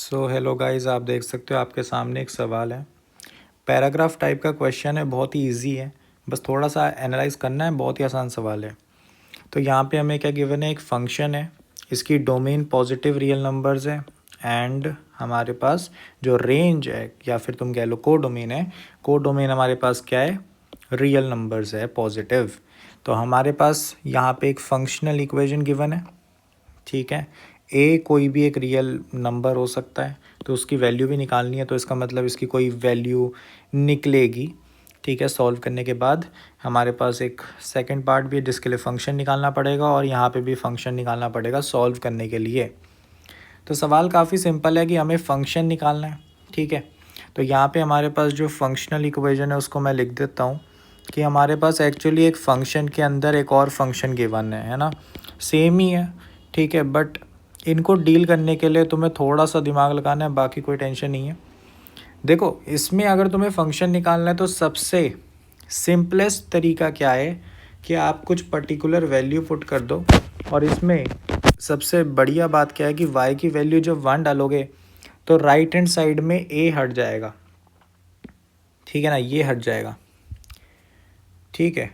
So hello guys, आप देख सकते हो आपके सामने एक सवाल है। पैराग्राफ टाइप का क्वेश्चन है, बहुत ही इजी है। बस थोड़ा सा एनालाइज करना है, बहुत ही आसान सवाल है। तो यहाँ पे हमें क्या गिवन है, एक फंक्शन है, इसकी डोमेन पॉजिटिव रियल नंबर्स है एंड हमारे पास जो रेंज है या फिर तुम कह लो को डोमेन है, को डोमेन हमारे पास क्या है, रियल नंबर्स है, पॉजिटिव। तो हमारे पास यहाँ पे एक फंक्शनल इक्वेशन गिवन है, ठीक है। ए कोई भी एक रियल नंबर हो सकता है, तो उसकी वैल्यू भी निकालनी है, तो इसका मतलब इसकी कोई वैल्यू निकलेगी, ठीक है। सॉल्व करने के बाद हमारे पास एक सेकंड पार्ट भी है जिसके लिए फ़ंक्शन निकालना पड़ेगा, और यहाँ पे भी फ़ंक्शन निकालना पड़ेगा सॉल्व करने के लिए। तो सवाल काफ़ी सिंपल है कि हमें फ़ंक्शन निकालना है, ठीक है। तो यहाँ पे हमारे पास जो फंक्शनल इक्वेशन है उसको मैं लिख देता हूँ कि हमारे पास एक्चुअली एक फ़ंक्शन के अंदर एक और फंक्शन गिवन है ना, सेम ही है, ठीक है। बट इनको डील करने के लिए तुम्हें थोड़ा सा दिमाग लगाना है, बाकी कोई टेंशन नहीं है। देखो, इसमें अगर तुम्हें फंक्शन निकालना है तो सबसे सिंपलेस्ट तरीका क्या है कि आप कुछ पर्टिकुलर वैल्यू पुट कर दो, और इसमें सबसे बढ़िया बात क्या है कि y की वैल्यू जब 1 डालोगे तो राइट हैंड साइड में a हट जाएगा, ठीक है ना, ये हट जाएगा, ठीक है।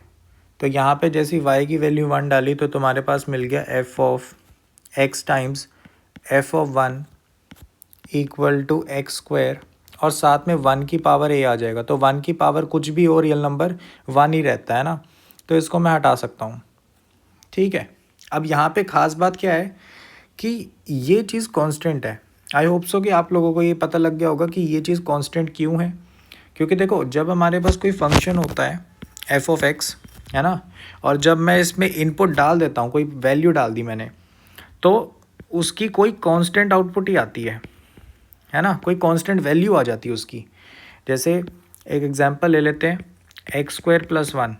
तो यहाँ पे जैसी y की वैल्यू 1 डाली तो तुम्हारे पास मिल गया f of x times f of 1 equal to x square, और साथ में 1 की पावर a आ जाएगा। तो 1 की पावर कुछ भी हो, रियल नंबर 1 ही रहता है ना, तो इसको मैं हटा सकता हूँ, ठीक है। अब यहाँ पे ख़ास बात क्या है कि ये चीज़ कांस्टेंट है। आई होप सो कि आप लोगों को ये पता लग गया होगा कि ये चीज़ कांस्टेंट क्यों है। क्योंकि देखो, जब हमारे पास कोई फंक्शन होता है एफ ऑफ एक्स, है ना, और जब मैं इसमें इनपुट डाल देता हूँ, कोई वैल्यू डाल दी मैंने, तो उसकी कोई कांस्टेंट आउटपुट ही आती है ना, कोई कांस्टेंट वैल्यू आ जाती है उसकी। जैसे एक एग्जांपल ले लेते हैं, एक्स स्क्वायर प्लस 1,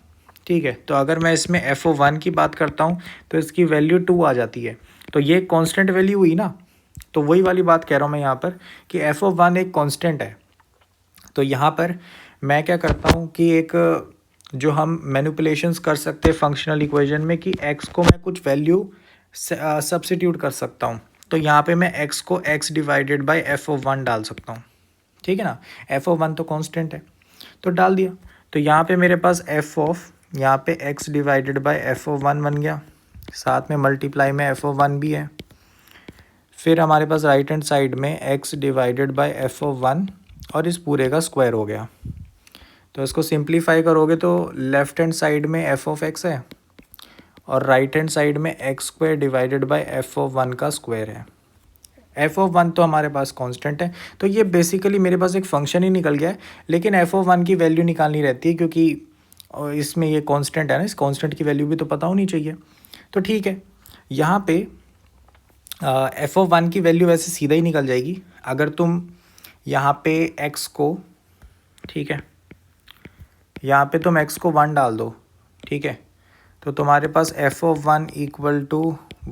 ठीक है। तो अगर मैं इसमें एफ ओ 1 की बात करता हूँ तो इसकी वैल्यू 2 आ जाती है, तो ये कांस्टेंट वैल्यू हुई ना। तो वही वाली बात कह रहा हूँ मैं यहाँ पर कि एफ ओ 1 एक कांस्टेंट है। तो यहाँ पर मैं क्या करता हूँ कि एक जो हम मैनिपुलेशंस कर सकते हैं फंक्शनल इक्वेशन में कि x को मैं कुछ वैल्यू सब्स्टिट्यूट कर सकता हूँ। तो यहाँ पे मैं x को x divided by F of 1 डाल सकता हूँ, ठीक है ना। एफ ऑफ 1 तो कांस्टेंट है, तो डाल दिया। तो यहाँ पे मेरे पास एफ ऑफ, यहाँ पे x divided by F of 1 बन गया, साथ में मल्टीप्लाई में एफ ऑफ 1 भी है। फिर हमारे पास राइट हैंड साइड में x divided by F of 1 और इस पूरे का स्क्वायर हो गया। तो इसको सिंप्लीफाई करोगे तो लेफ्ट हैंड साइड में एफ ऑफ एक्स है और राइट हैंड साइड में x square divided by F of 1 का स्क्वायर है। एफ ऑफ 1 तो हमारे पास कांस्टेंट है, तो ये बेसिकली मेरे पास एक फंक्शन ही निकल गया है। लेकिन एफ ऑफ 1 की वैल्यू निकालनी रहती है क्योंकि इसमें ये कांस्टेंट है ना, इस कांस्टेंट की वैल्यू भी तो पता होनी चाहिए। तो ठीक है, यहाँ पे एफ ऑफ 1 की वैल्यू वैसे सीधा ही निकल जाएगी अगर तुम यहाँ पे एक्स को, ठीक है, यहाँ पे तुम x को 1 डाल दो, ठीक है। तो तुम्हारे पास एफ ऑफ 1 इक्वल टू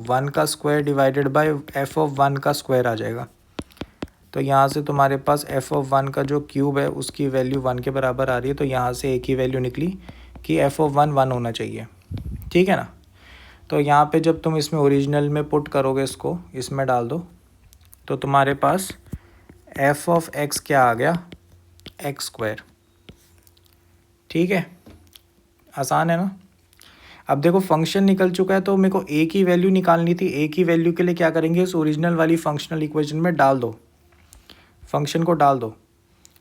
1 का square divided by F of 1 का स्क्वायर आ जाएगा। तो यहाँ से तुम्हारे पास एफ ऑफ 1 का जो क्यूब है उसकी वैल्यू 1 के बराबर आ रही है। तो यहाँ से एक ही वैल्यू निकली कि एफ ऑफ 1 1 होना चाहिए, ठीक है ना। तो यहाँ पे जब तुम इसमें ओरिजिनल में पुट करोगे, इसको इसमें डाल दो, तो तुम्हारे पास एफ ऑफ एक्स क्या आ गया, एक्स स्क्वायर, ठीक है। आसान है ना। अब देखो, फंक्शन निकल चुका है तो मेरे को ए की वैल्यू निकालनी थी। ए की वैल्यू के लिए क्या करेंगे, उस ओरिजिनल वाली फंक्शनल इक्वेशन में डाल दो, फंक्शन को डाल दो।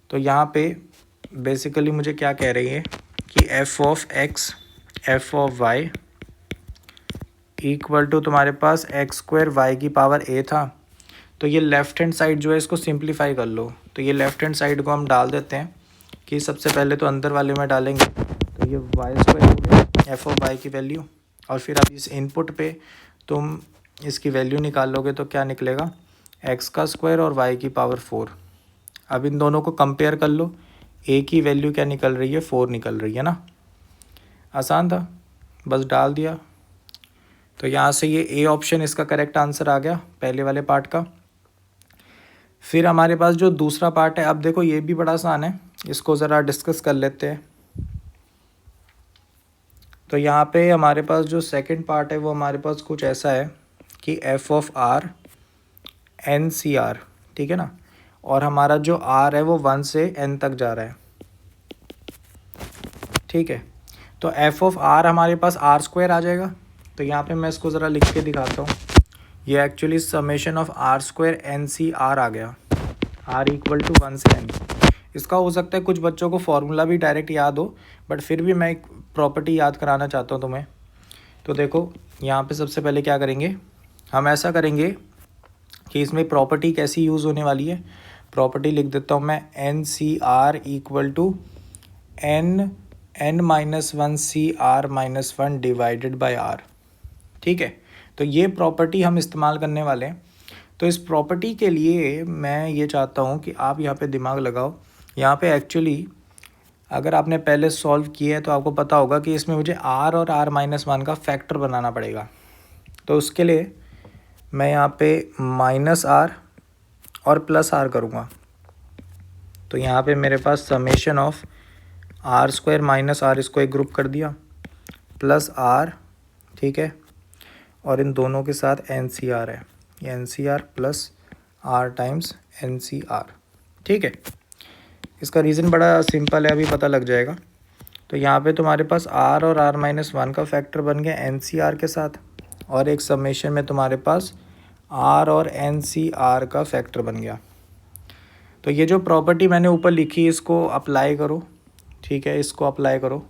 तो यहाँ पे बेसिकली मुझे क्या कह रही है कि f of x f of y equal to तुम्हारे पास एक्स स्क्वायर वाई की पावर ए था। तो ये लेफ्ट हैंड साइड जो है इसको सिंप्लीफाई कर लो। तो ये लेफ्ट हैंड साइड को हम डाल देते हैं कि सबसे पहले तो अंदर वाले में डालेंगे, तो ये वाई स्क्वायर हो गया एफ ऑफ वाई की वैल्यू। और फिर अब इस इनपुट पे तुम इसकी वैल्यू निकालोगे तो क्या निकलेगा, एक्स का स्क्वायर और वाई की पावर 4। अब इन दोनों को कंपेयर कर लो, ए की वैल्यू क्या निकल रही है, 4 निकल रही है ना। आसान था, बस डाल दिया। तो यहाँ से ये ए ऑप्शन इसका करेक्ट आंसर आ गया पहले वाले पार्ट का। फिर हमारे पास जो दूसरा पार्ट है, अब देखो ये भी बड़ा आसान है, इसको ज़रा डिस्कस कर लेते हैं। तो यहाँ पे हमारे पास जो सेकंड पार्ट है वो हमारे पास कुछ ऐसा है कि f of r n C r, ठीक है ना, और हमारा जो r है वो 1 से n तक जा रहा है, ठीक है। तो एफ ऑफ r हमारे पास r स्क्वायर आ जाएगा। तो यहाँ पे मैं इसको ज़रा लिख के दिखाता हूँ। ये actually summation of r square N C R आ गया, r इक्वल टू 1 से n। इसका हो सकता है कुछ बच्चों को फॉर्मूला भी डायरेक्ट याद हो, बट फिर भी मैं एक प्रॉपर्टी याद कराना चाहता हूँ तुम्हें। तो देखो यहाँ पे सबसे पहले क्या करेंगे, हम ऐसा करेंगे कि इसमें प्रॉपर्टी कैसी यूज़ होने वाली है। प्रॉपर्टी लिख देता हूँ मैं, n C r equal to n minus 1 c r minus 1 divided by r, ठीक है। तो ये प्रॉपर्टी हम इस्तेमाल करने वाले हैं। तो इस प्रॉपर्टी के लिए मैं ये चाहता हूँ कि आप यहाँ पे दिमाग लगाओ। यहाँ पे एक्चुअली अगर आपने पहले सॉल्व किया है तो आपको पता होगा कि इसमें मुझे r और r माइनस 1 का फैक्टर बनाना पड़ेगा। तो उसके लिए मैं यहाँ पे माइनस r और प्लस r करूँगा। तो यहाँ पे मेरे पास summation of r square minus r, इसको एक ग्रुप कर दिया, प्लस r, ठीक है, और इन दोनों के साथ एन सी आर है, ये एन सी r plus r times n सी आर, ठीक है। इसका रीज़न बड़ा सिंपल है, अभी पता लग जाएगा। तो यहाँ पे तुम्हारे पास r और r माइनस 1 का फैक्टर बन गया एन सी आर के साथ, और एक समेशन में तुम्हारे पास r और एन सी आर का फैक्टर बन गया। तो ये जो प्रॉपर्टी मैंने ऊपर लिखी इसको अप्लाई करो, ठीक है, इसको अप्लाई करो।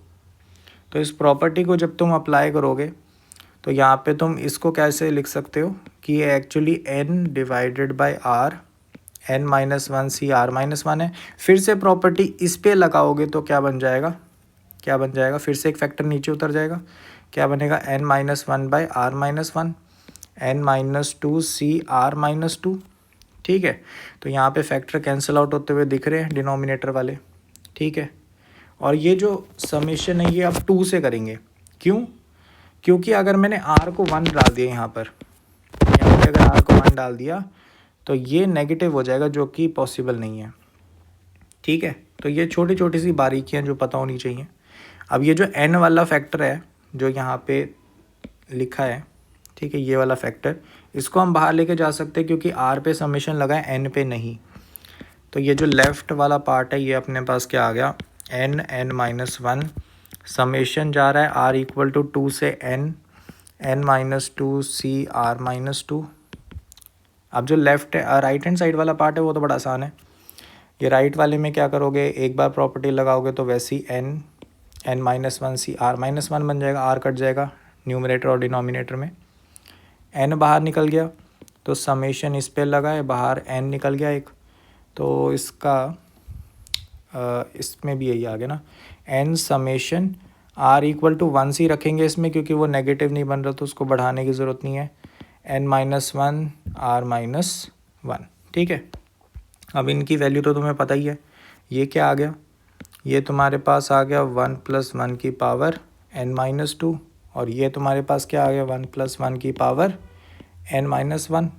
तो इस प्रॉपर्टी को जब तुम अप्लाई करोगे तो यहाँ पे तुम इसको कैसे लिख सकते हो कि ये actually n divided by r, n minus 1 c r minus 1 है। फिर से प्रॉपर्टी इस पे लगाओगे तो क्या बन जाएगा, क्या बन जाएगा, फिर से एक फैक्टर नीचे उतर जाएगा, क्या बनेगा, n minus 1 by r minus 1, n minus 2 c r minus 2, ठीक है। तो यहाँ पे फैक्टर कैंसिल आउट होते हुए दिख रहे हैं डिनोमिनेटर वाले, ठीक है। और ये जो समेशन है ये अब 2 से करेंगे, क्यों, क्योंकि अगर मैंने r को 1 डाल दिया यहाँ पे अगर r को 1 डाल दिया तो ये नेगेटिव हो जाएगा, जो कि पॉसिबल नहीं है, ठीक है। तो ये छोटी छोटी सी बारीकियाँ जो पता होनी चाहिए। अब ये जो n वाला फैक्टर है जो यहाँ पे लिखा है, ठीक है, ये वाला फैक्टर, इसको हम बाहर लेके जा सकते हैं क्योंकि r पे समेशन लगा है n पे नहीं। तो ये जो लेफ़्ट वाला पार्ट है ये अपने पास क्या आ गया, n माइनस 1, समेशन जा रहा है r इक्वल टू 2 से n minus 2 c r minus 2। अब जो लेफ़्ट है राइट हैंड साइड वाला पार्ट है वो तो बड़ा आसान है। ये राइट वाले में क्या करोगे, एक बार प्रॉपर्टी लगाओगे तो वैसे ही n minus 1 c r minus 1 बन जाएगा, r कट जाएगा न्यूमरेटर और डिनोमिनेटर में, n बाहर निकल गया तो समेशन इस पे लगा है, बाहर n निकल गया एक, तो इसका इसमें भी यही आ गया ना, n summation r equal to 1 c रखेंगे इसमें क्योंकि वो नेगेटिव नहीं बन रहा तो उसको बढ़ाने की ज़रूरत नहीं है, n माइनस 1 r माइनस 1, ठीक है। अब इनकी वैल्यू तो तुम्हें पता ही है, ये क्या आ गया, ये तुम्हारे पास आ गया 1 प्लस 1 की पावर n माइनस 2, और ये तुम्हारे पास क्या आ गया 1 प्लस 1 की पावर n माइनस 1,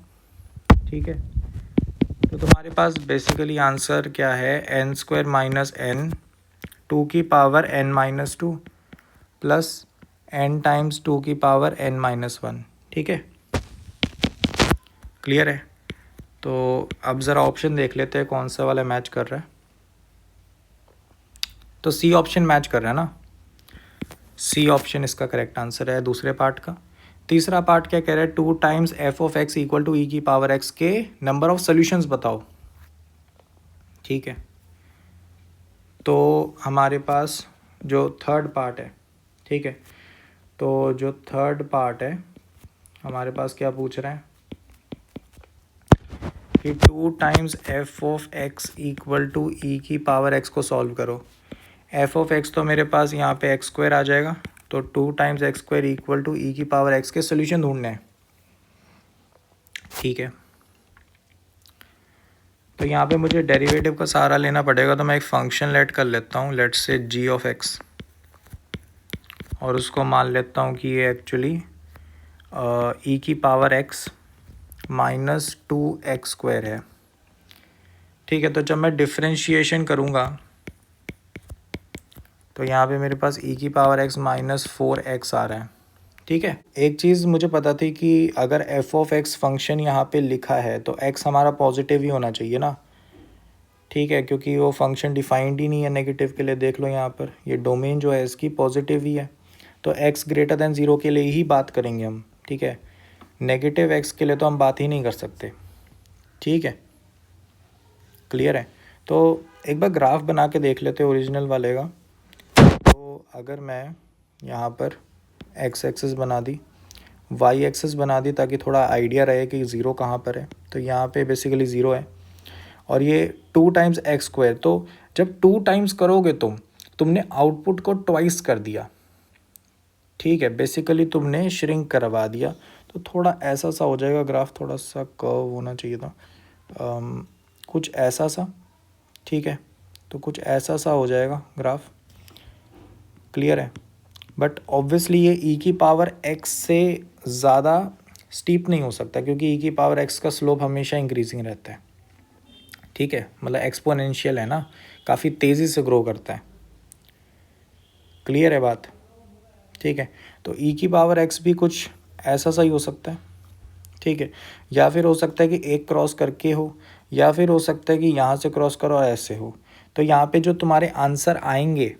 ठीक है। तो तुम्हारे पास बेसिकली आंसर क्या है, n स्क्वायर माइनस n 2 की power n minus 2 plus n times 2 की पावर n माइनस 1, ठीक है, क्लियर है। तो अब ज़रा ऑप्शन देख लेते हैं कौन सा वाला मैच कर रहा है। तो सी ऑप्शन मैच कर रहा है ना, सी ऑप्शन इसका करेक्ट आंसर है दूसरे पार्ट का। तीसरा पार्ट क्या कह रहा है, 2 times F of X equal to E की पावर एक्स के नंबर ऑफ सोल्यूशंस बताओ, ठीक है। तो हमारे पास जो थर्ड पार्ट है, ठीक है, तो जो थर्ड पार्ट है हमारे पास क्या पूछ रहे हैं कि 2 times F of X equal to E की पावर एक्स को सॉल्व करो। एफ ऑफ एक्स तो मेरे पास यहाँ पे एक्स स्क्वायर आ जाएगा, तो 2 times X square equal to E की पावर एक्स के सोल्यूशन ढूंढने हैं, ठीक है। तो यहाँ पे मुझे डेरिवेटिव का सहारा लेना पड़ेगा, तो मैं एक फंक्शन लेट कर लेता हूँ, लेट से जी ऑफ एक्स, और उसको मान लेता हूँ कि ये एक्चुअली ई की power x minus 2x square है, ठीक है। तो जब मैं डिफ्रेंशिएशन करूँगा तो यहाँ पे मेरे पास ई की पावर x माइनस 4x आ रहा है, ठीक है। एक चीज़ मुझे पता थी कि अगर एफ ऑफ एक्स फंक्शन यहाँ पे लिखा है तो एक्स हमारा पॉजिटिव ही होना चाहिए ना, ठीक है, क्योंकि वो फंक्शन डिफाइंड ही नहीं है नेगेटिव के लिए। देख लो यहाँ पर ये डोमेन जो है इसकी पॉजिटिव ही है, तो एक्स ग्रेटर देन ज़ीरो के लिए ही बात करेंगे हम, ठीक है। नेगेटिव एक्स के लिए तो हम बात ही नहीं कर सकते, ठीक है, क्लियर है। तो एक बार ग्राफ बना के देख लेते हैं ओरिजिनल वाले का। तो अगर मैं यहाँ पर एक्स एक्सिस बना दी, वाई एक्सिस बना दी, ताकि थोड़ा आइडिया रहे कि ज़ीरो कहाँ पर है, तो यहाँ पे बेसिकली ज़ीरो है और ये 2 टाइम्स एक्स स्क्वायर। तो जब 2 टाइम्स करोगे तुमने आउटपुट को ट्वाइस कर दिया, ठीक है, बेसिकली तुमने श्रिंक करवा दिया। तो थोड़ा ऐसा सा हो जाएगा ग्राफ, थोड़ा सा कर्व होना चाहिए था, कुछ ऐसा सा, ठीक है। तो कुछ ऐसा सा हो जाएगा ग्राफ, क्लियर है। बट ऑब्वियसली ये ई की पावर एक्स से ज़्यादा स्टीप नहीं हो सकता, क्योंकि ई की पावर एक्स का स्लोप हमेशा इंक्रीजिंग रहता है, ठीक है, मतलब एक्सपोनेंशियल है ना, काफ़ी तेज़ी से ग्रो करता है, क्लियर है बात, ठीक है। तो ई की पावर एक्स भी कुछ ऐसा सा ही हो सकता है, ठीक है, या फिर हो सकता है कि एक क्रॉस करके हो, या फिर हो सकता है कि यहाँ से क्रॉस करो और ऐसे हो। तो यहाँ पे जो तुम्हारे आंसर आएंगे,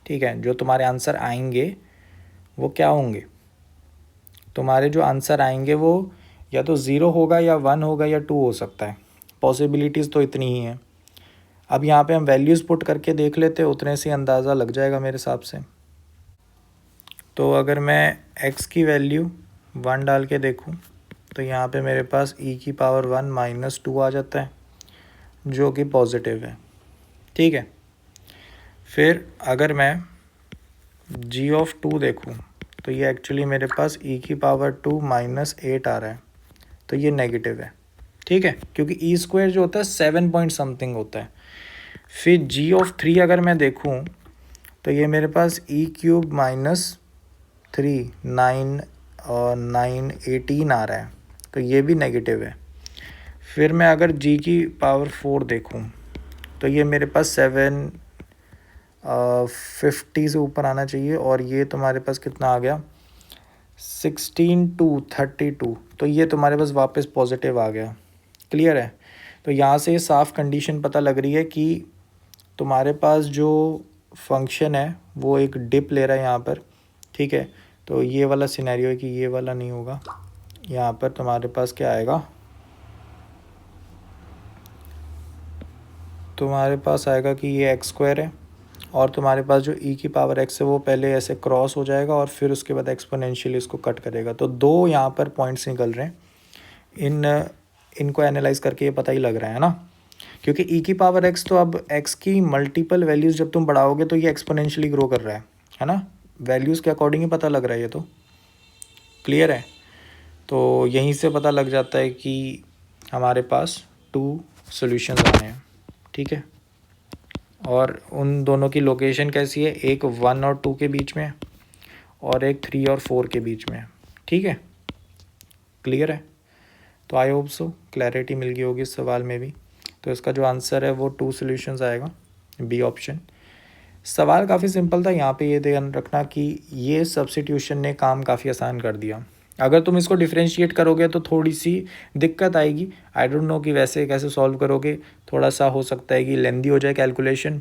ठीक है, जो तुम्हारे आंसर आएंगे वो क्या होंगे, तुम्हारे जो आंसर आएंगे वो या तो 0 होगा या 1 होगा या 2 हो सकता है, पॉसिबिलिटीज़ तो इतनी ही हैं। अब यहाँ पे हम वैल्यूज़ पुट करके देख लेते हैं, उतने से अंदाज़ा लग जाएगा मेरे हिसाब से। तो अगर मैं x की वैल्यू 1 डाल के देखूँ तो यहाँ पे मेरे पास e की पावर 1 माइनस 2 आ जाता है, जो कि पॉजिटिव है, ठीक है। फिर अगर मैं g ऑफ 2 देखूँ तो ये एक्चुअली मेरे पास e की पावर 2 माइनस 8 आ रहा है, तो ये नेगेटिव है, ठीक है, क्योंकि ई स्क्वायर जो होता है 7 पॉइंट समथिंग होता है। फिर जी ऑफ 3 अगर मैं देखूँ तो ये मेरे पास ई क्यूब माइनस 3 9 और 9 18 आ रहा है, तो ये भी नेगेटिव है। फिर मैं अगर जी की पावर 4 देखूँ तो ये मेरे पास 7 50 से ऊपर आना चाहिए, और ये तुम्हारे पास कितना आ गया 16 to 32, तो ये तुम्हारे पास वापस पॉजिटिव आ गया, क्लियर है। तो यहाँ से साफ कंडीशन पता लग रही है कि तुम्हारे पास जो फंक्शन है वो एक डिप ले रहा है यहाँ पर, ठीक है। तो ये वाला सिनेरियो है कि ये वाला नहीं होगा, यहाँ पर तुम्हारे पास क्या आएगा, तुम्हारे पास आएगा कि ये एक्स स्क्वायर है, और तुम्हारे पास जो ई की पावर एक्स है वो पहले ऐसे क्रॉस हो जाएगा और फिर उसके बाद एक्सपोनेंशियली इसको कट करेगा। तो दो यहाँ पर पॉइंट्स निकल रहे हैं, इनको एनालाइज करके ये पता ही लग रहा है ना, क्योंकि ई की पावर एक्स तो अब एक्स की मल्टीपल वैल्यूज़ जब तुम बढ़ाओगे तो ये एक्सपोनेंशियली ग्रो कर रहा है ना, वैल्यूज़ के अकॉर्डिंग ही पता लग रहा है ये, तो क्लियर है। तो यहीं से पता लग जाता है कि हमारे पास 2 सॉल्यूशंस आने हैं, ठीक है, और उन दोनों की लोकेशन कैसी है, एक 1 और 2 के बीच में है और एक 3 और 4 के बीच में है, ठीक है, क्लियर है। तो आई होप सो क्लैरिटी मिल गई होगी इस सवाल में भी। तो इसका जो आंसर है वो 2 सॉल्यूशंस आएगा, बी ऑप्शन। सवाल काफ़ी सिंपल था, यहाँ पे ये ध्यान रखना कि ये सब्स्टिट्यूशन ने काम काफ़ी आसान कर दिया। अगर तुम इसको डिफ्रेंशिएट करोगे तो थोड़ी सी दिक्कत आएगी, आई डोंट नो कि वैसे कैसे सॉल्व करोगे, थोड़ा सा हो सकता है कि लेंदी हो जाए calculation.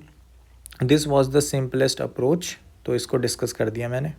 This was the simplest approach, तो इसको डिस्कस कर दिया मैंने।